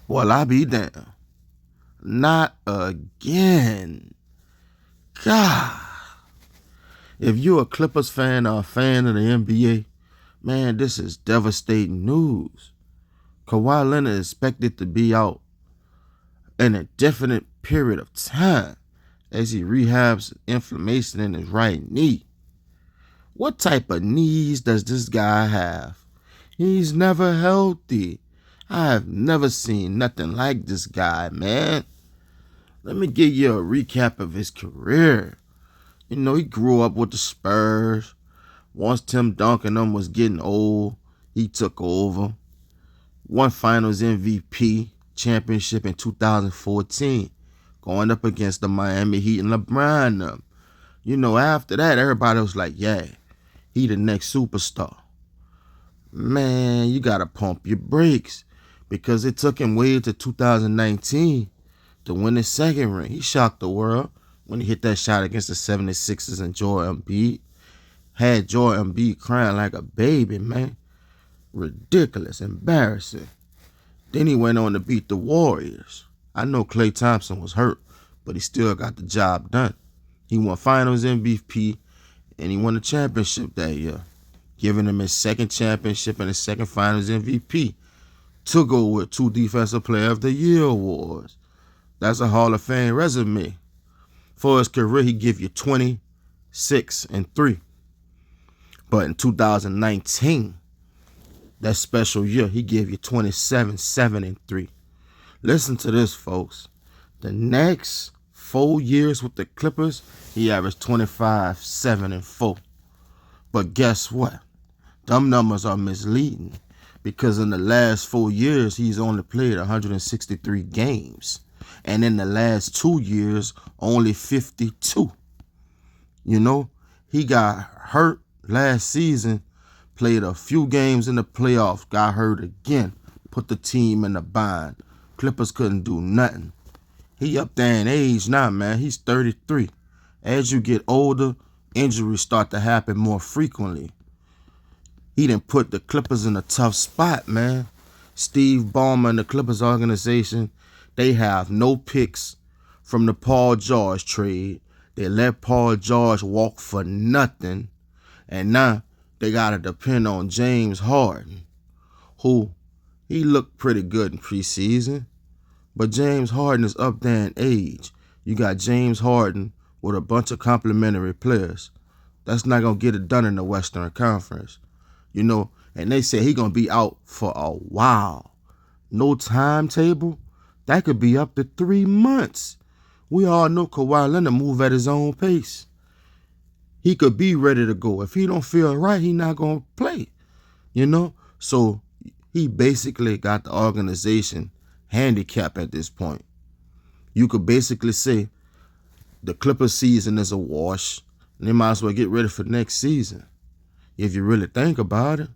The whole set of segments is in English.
Well, I be damned. Not again. God. If you're a Clippers fan or a fan of the NBA, man, this is devastating news. Kawhi Leonard is expected to be out an indefinite period of time as he rehabs inflammation in his right knee. What type of knees does this guy have? He's never healthy. I have never seen nothing like this guy, man. Let me give you a recap of his career. You know, he grew up with the Spurs. Once Tim Duncan them was getting old, he took over. Won Finals MVP championship in 2014, going up against the Miami Heat and LeBron them. You know, after that, everybody was like, yeah, he the next superstar. Man, you got to pump your brakes because it took him way to 2019 to win his second ring. He shocked the world when he hit that shot against the 76ers and Joel Embiid. Had Joel Embiid crying like a baby, man. Ridiculous, embarrassing. Then he went on to beat the Warriors. I know Klay Thompson was hurt, but he still got the job done. He won Finals MVP, and he won the championship that year, giving him his second championship and his second Finals MVP to go with 2 Defensive Player of the Year awards. That's a Hall of Fame resume. For his career, he give you 26-3. But in 2019, that special year, he gave you 27-7-3. Listen to this, folks. The next 4 years with the Clippers, he averaged 25-7-4. But guess what? Them numbers are misleading because in the last 4 years, he's only played 163 games. And in the last 2 years, only 52. You know, he got hurt last season, played a few games in the playoffs, got hurt again, put the team in a bind. Clippers couldn't do nothing. He up there in age now, man. He's 33. As you get older, injuries start to happen more frequently. He done put the Clippers in a tough spot, man. Steve Ballmer and the Clippers organization, they have no picks from the Paul George trade. They let Paul George walk for nothing. And now they got to depend on James Harden, who he looked pretty good in preseason. But James Harden is up there in age. You got James Harden with a bunch of complimentary players. That's not going to get it done in the Western Conference. You know, and they say he going to be out for a while. No timetable. That could be up to 3 months. We all know Kawhi Leonard move at his own pace. He could be ready to go. If he don't feel right, he not going to play. You know? So he basically got the organization handicapped at this point. You could basically say the Clippers season is a wash. And they might as well get ready for next season. If you really think about it.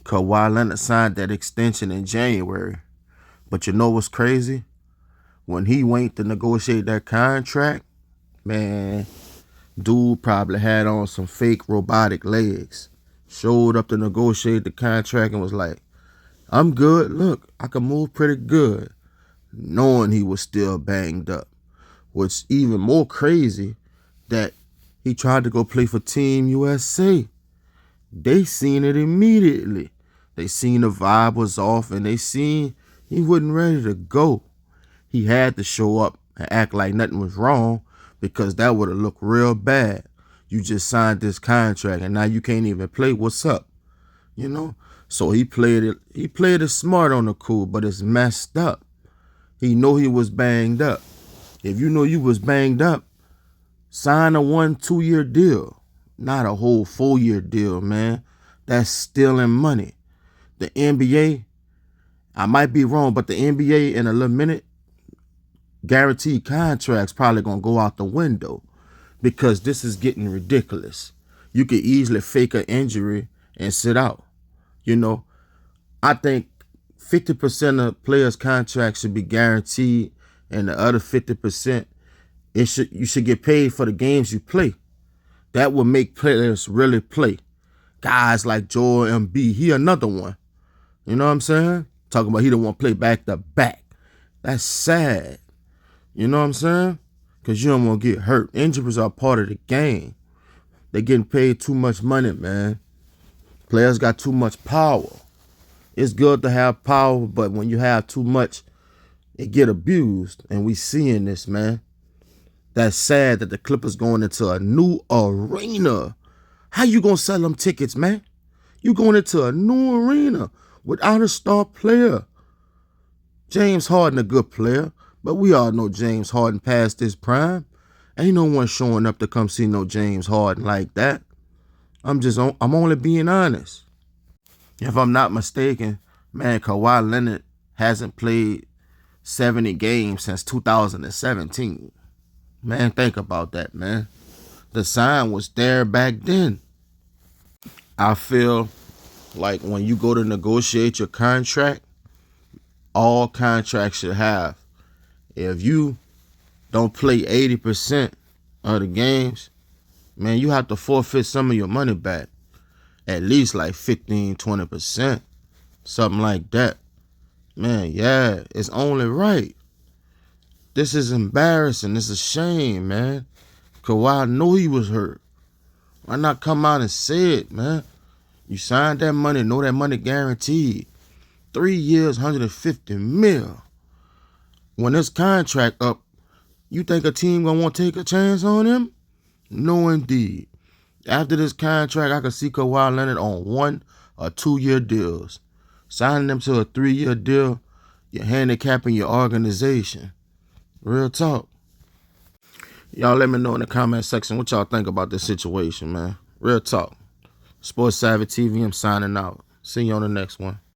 Kawhi Leonard signed that extension in January. But you know what's crazy? When he went to negotiate that contract, man, dude probably had on some fake robotic legs. Showed up to negotiate the contract and was like, I'm good. Look, I can move pretty good. Knowing he was still banged up. What's even more crazy, that he tried to go play for Team USA. They seen it immediately. They seen the vibe was off and they seen he wasn't ready to go. He had to show up and act like nothing was wrong because that would have looked real bad. You just signed this contract and now you can't even play. What's up? You know? So he played it smart on the cool, but it's messed up. He know he was banged up. If you know you was banged up, sign a 1-2 year deal. Not a whole 4-year deal, man. That's stealing money. The NBA, I might be wrong, but the NBA in a little minute, guaranteed contracts probably going to go out the window because this is getting ridiculous. You could easily fake an injury and sit out. You know, I think 50% of players' contracts should be guaranteed and the other 50%, you should get paid for the games you play. That will make players really play. Guys like Joel Embiid, he another one. You know what I'm saying? Talking about he don't want to play back to back. That's sad. You know what I'm saying? Because you don't want to get hurt. Injuries are part of the game. They getting paid too much money, man. Players got too much power. It's good to have power, but when you have too much, it get abused. And we seeing this, man. That's sad that the Clippers going into a new arena. How you gonna sell them tickets, man? You going into a new arena without a star player. James Harden a good player, but we all know James Harden past his prime. Ain't no one showing up to come see no James Harden like that. I'm only being honest. If I'm not mistaken, man, Kawhi Leonard hasn't played 70 games since 2017. Man, think about that, man. The sign was there back then. I feel like when you go to negotiate your contract, all contracts should have, if you don't play 80% of the games, man, you have to forfeit some of your money back. At least like 15, 20%. Something like that. Man, yeah, it's only right. This is embarrassing. It's a shame, man. Kawhi knew he was hurt. Why not come out and say it, man? You signed that money, know that money guaranteed. 3 years, 150 mil. When this contract up, you think a team gonna want to take a chance on him? No, indeed. After this contract, I could see Kawhi Leonard on 1 or 2 year deals. Signing them to a 3-year deal, you're handicapping your organization. Real talk. Y'all let me know in the comment section what y'all think about this situation, man. Real talk. Sports Savvy TV, I'm signing out. See you on the next one.